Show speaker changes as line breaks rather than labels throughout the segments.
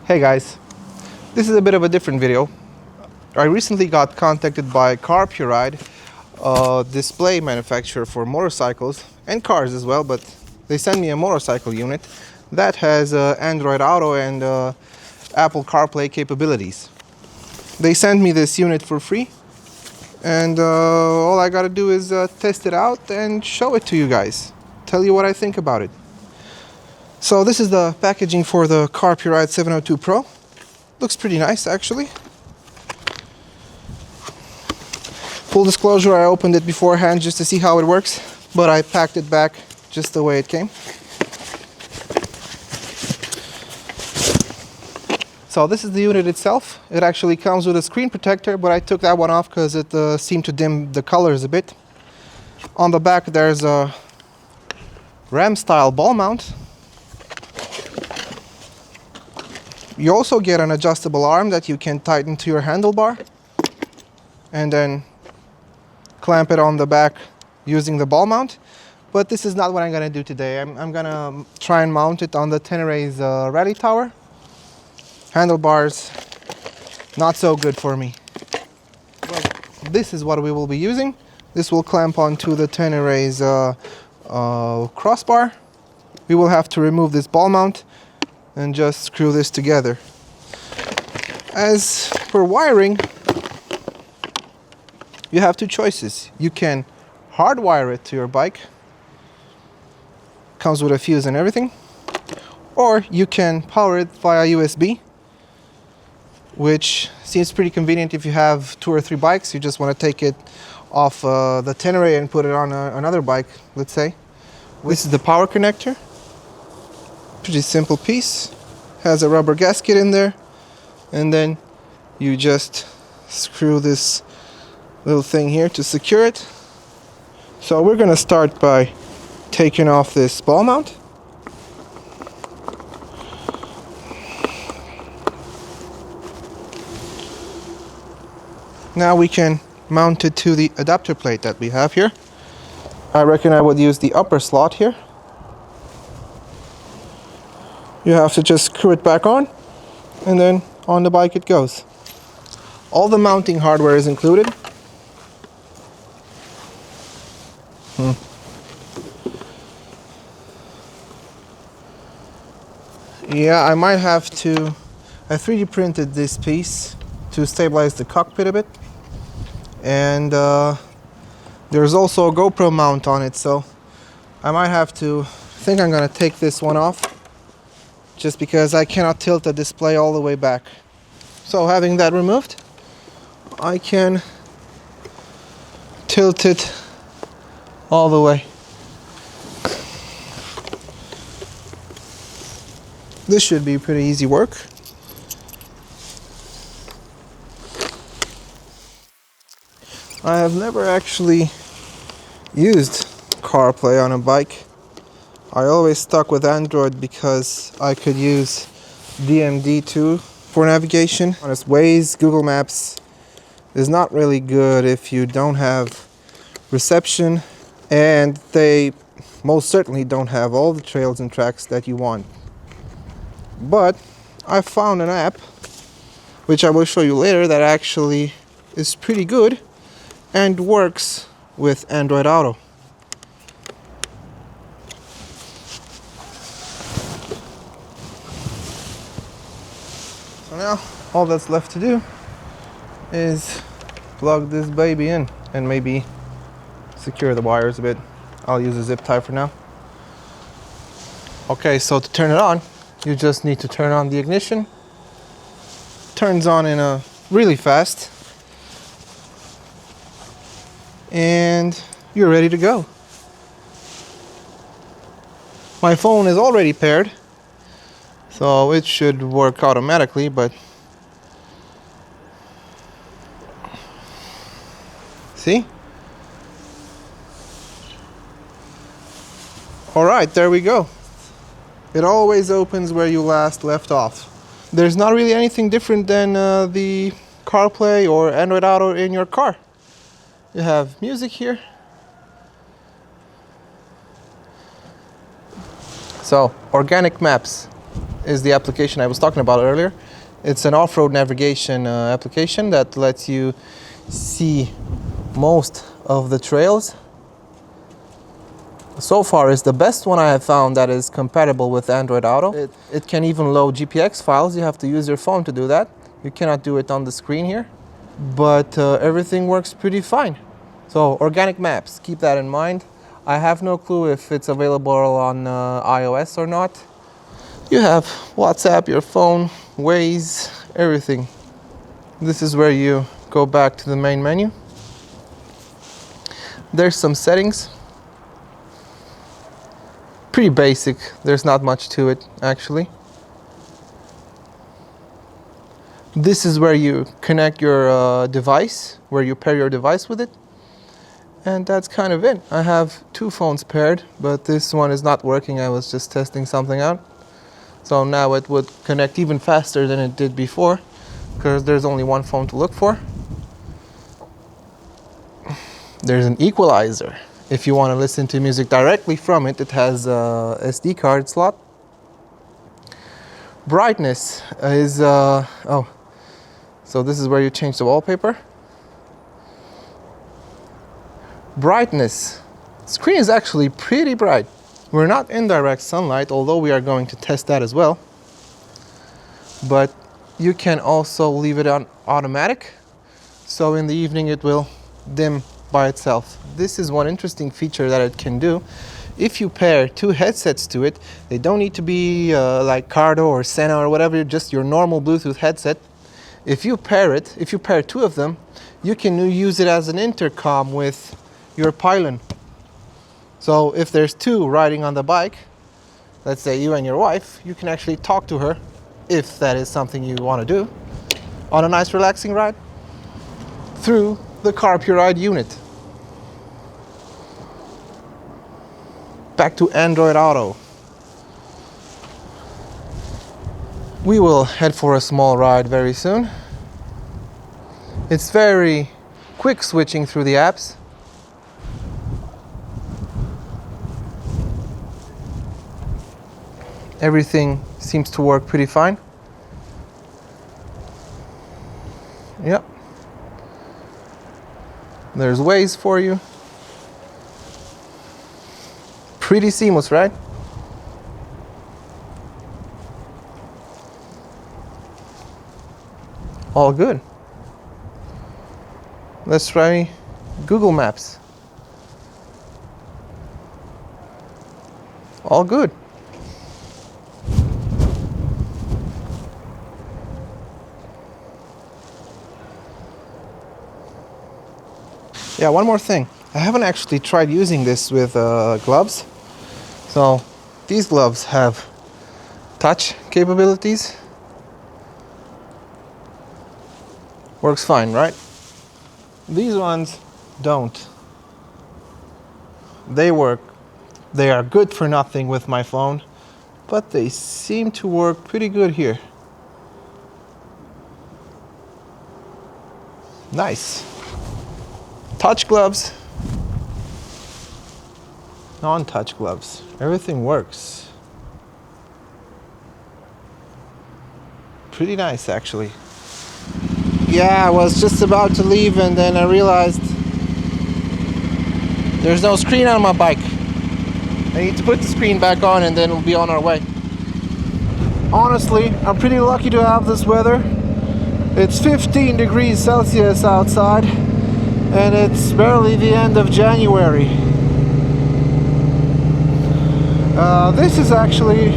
Hey guys, this is a bit of a different video. I recently got contacted by Carpuride, a display manufacturer for motorcycles and cars as well, but they sent me a motorcycle unit that has Android Auto and Apple CarPlay capabilities. They sent me this unit for free, and all I gotta do is test it out and show it to you guys. Tell you what I think about it. So this is the packaging for the Carpuride 702 Pro. Looks pretty nice actually. Full disclosure, I opened it beforehand just to see how it works, but I packed it back just the way it came. So this is the unit itself. It actually comes with a screen protector, but I took that one off because it seemed to dim the colors a bit. On the back there's a RAM style ball mount. You also get an adjustable arm that you can tighten to your handlebar and then clamp it on the back using the ball mount. But this is not what I'm going to do today. I'm going to try and mount it on the Tenere's rally tower. Handlebars, not so good for me. Well, this is what we will be using. This will clamp onto the Tenere's crossbar. We will have to remove this ball mount and just screw this together. As for wiring, you have two choices. You can hardwire it to your bike, comes with a fuse and everything, or you can power it via USB, which seems pretty convenient if you have 2 or 3 bikes. You just want to take it off the Tenere and put it on another bike, let's say. This is the power connector. Pretty simple piece. Has a rubber gasket in there, and then you just screw this little thing here to secure it. So we're going to start by taking off this ball mount. Now we can mount it to the adapter plate that we have here. I reckon I would use the upper slot here. You have to just screw it back on, and then on the bike it goes. All the mounting hardware is included. Yeah, I might have to... I 3D printed this piece to stabilize the cockpit a bit. And there's also a GoPro mount on it, so I might have to... I think I'm gonna take this one off, just because I cannot tilt the display all the way back. So having that removed, I can tilt it all the way. This should be pretty easy work. I have never actually used CarPlay on a bike. I always stuck with Android because I could use DMD2 for navigation. Honest, Waze, Google Maps is not really good if you don't have reception, and they most certainly don't have all the trails and tracks that you want. But I found an app, which I will show you later, that actually is pretty good and works with Android Auto. So now all that's left to do is plug this baby in and maybe secure the wires a bit. I'll use a zip tie for now. Okay, so to turn it on, you just need to turn on the ignition. Turns on in a really fast, and you're ready to go. My phone is already paired, so it should work automatically, but see? Alright, there we go. It always opens where you last left off. There's not really anything different than the CarPlay or Android Auto in your car. You have music here. So, organic maps is the application I was talking about earlier. It's an off-road navigation application that lets you see most of the trails. So far, it's the best one I have found that is compatible with Android Auto. It can even load GPX files. You have to use your phone to do that. You cannot do it on the screen here, but everything works pretty fine. So organic maps, keep that in mind. I have no clue if it's available on iOS or not. You have WhatsApp, your phone, Waze, everything. This is where you go back to the main menu. There's some settings. Pretty basic, there's not much to it actually. This is where you connect your device, where you pair your device with it. And that's kind of it. I have two phones paired, but this one is not working. I was just testing something out. So now it would connect even faster than it did before, because there's only one phone to look for. There's an equalizer. If you want to listen to music directly from it, it has a SD card slot. Brightness is, so this is where you change the wallpaper. Brightness. Screen is actually pretty bright. We're not in direct sunlight, although we are going to test that as well. But you can also leave it on automatic, so in the evening it will dim by itself. This is one interesting feature that it can do. If you pair two headsets to it, they don't need to be like Cardo or Sena or whatever, just your normal Bluetooth headset. If you pair two of them, you can use it as an intercom with your pylon. So if there's two riding on the bike, let's say you and your wife, you can actually talk to her, if that is something you want to do, on a nice relaxing ride through the Carpuride unit. Back to Android Auto. We will head for a small ride very soon. It's very quick switching through the apps. Everything seems to work pretty fine. Yep. There's Waze for you. Pretty seamless, right? All good. Let's try Google Maps. All good. Yeah, one more thing. I haven't actually tried using this with gloves. So these gloves have touch capabilities. Works fine, right? These ones don't. They work. They are good for nothing with my phone, but they seem to work pretty good here. Nice. Touch gloves, non-touch gloves, everything works. Pretty nice actually. Yeah, I was just about to leave and then I realized there's no screen on my bike. I need to put the screen back on and then we'll be on our way. Honestly, I'm pretty lucky to have this weather. It's 15 degrees Celsius outside. And it's barely the end of January. This is actually,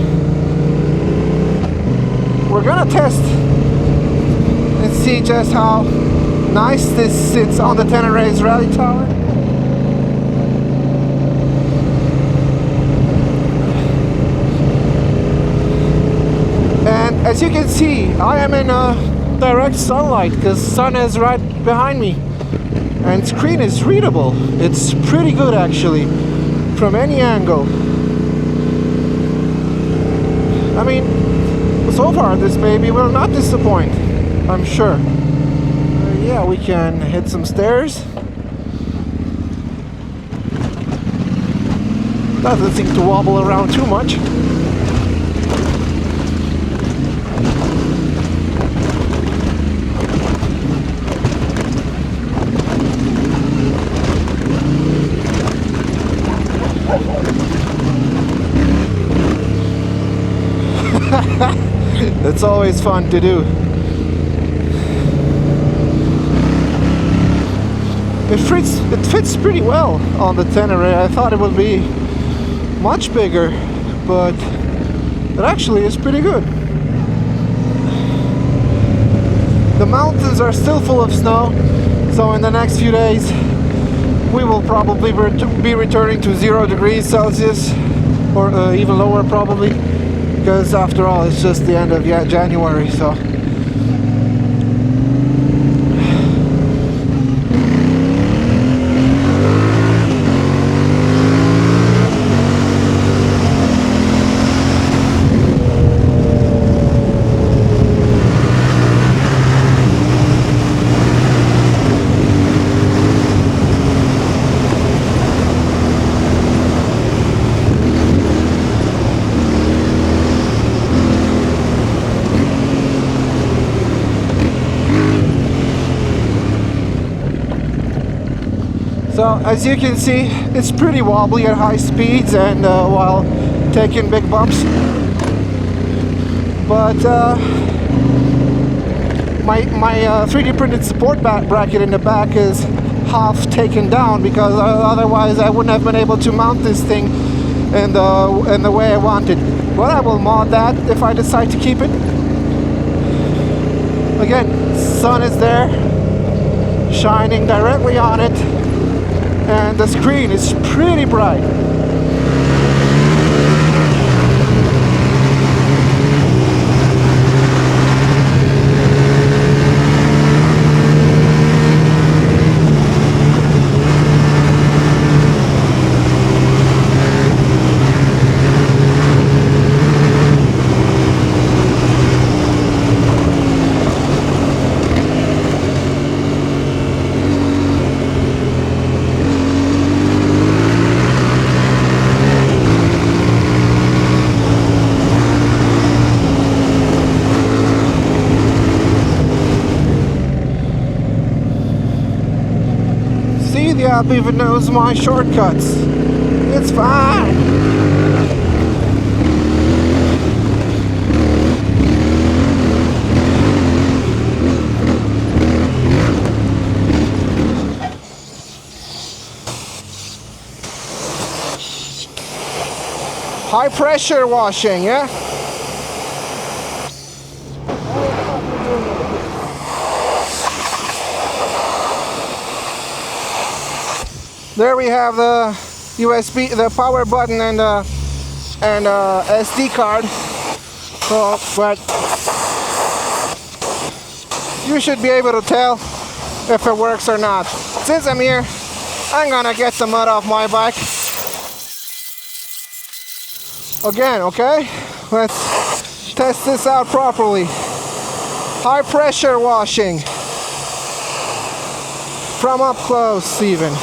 we're gonna test and see just how nice this sits on the Tenere's rally tower. And as you can see, I am in direct sunlight because the sun is right behind me. And screen is readable. It's pretty good actually, from any angle. I mean, so far this baby will not disappoint, I'm sure. Yeah, we can hit some stairs. Doesn't seem to wobble around too much. always fun to do. It fits pretty well on the Tenere. I thought it would be much bigger, but it actually is pretty good. The mountains are still full of snow, so in the next few days we will probably be returning to 0 degrees Celsius, or even lower probably, because after all it's just the end of January, so So as you can see, it's pretty wobbly at high speeds and while taking big bumps. But my 3D printed support bracket in the back is half taken down, because otherwise I wouldn't have been able to mount this thing in the way I wanted. But I will mod that if I decide to keep it. Again, sun is there, shining directly on it. And the screen is pretty bright. The app even knows my shortcuts. It's fine. High pressure washing, yeah? There we have the USB, the power button, and SD card. So, but you should be able to tell if it works or not. Since I'm here, I'm gonna get the mud off my bike again. Okay, let's test this out properly. High pressure washing from up close, even.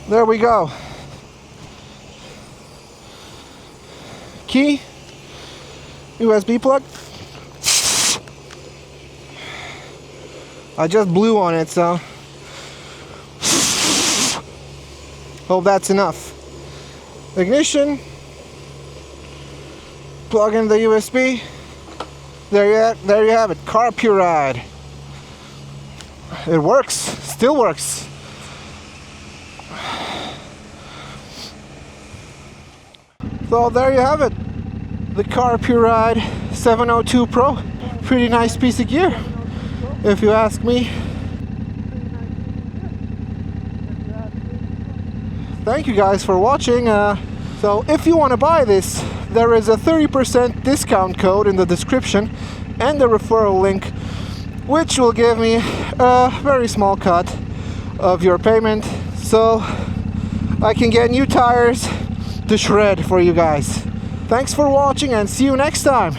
There we go. Key, USB plug. I just blew on it, so hope that's enough. Ignition. Plug in the USB. There you have it. Carpuride. It works. Still works. So there you have it, the Carpuride 702 Pro. Pretty nice piece of gear, if you ask me. Thank you guys for watching. So if you want to buy this, there is a 30% discount code in the description and the referral link, which will give me a very small cut of your payment, so I can get new tires to shred for you guys. Thanks for watching and see you next time.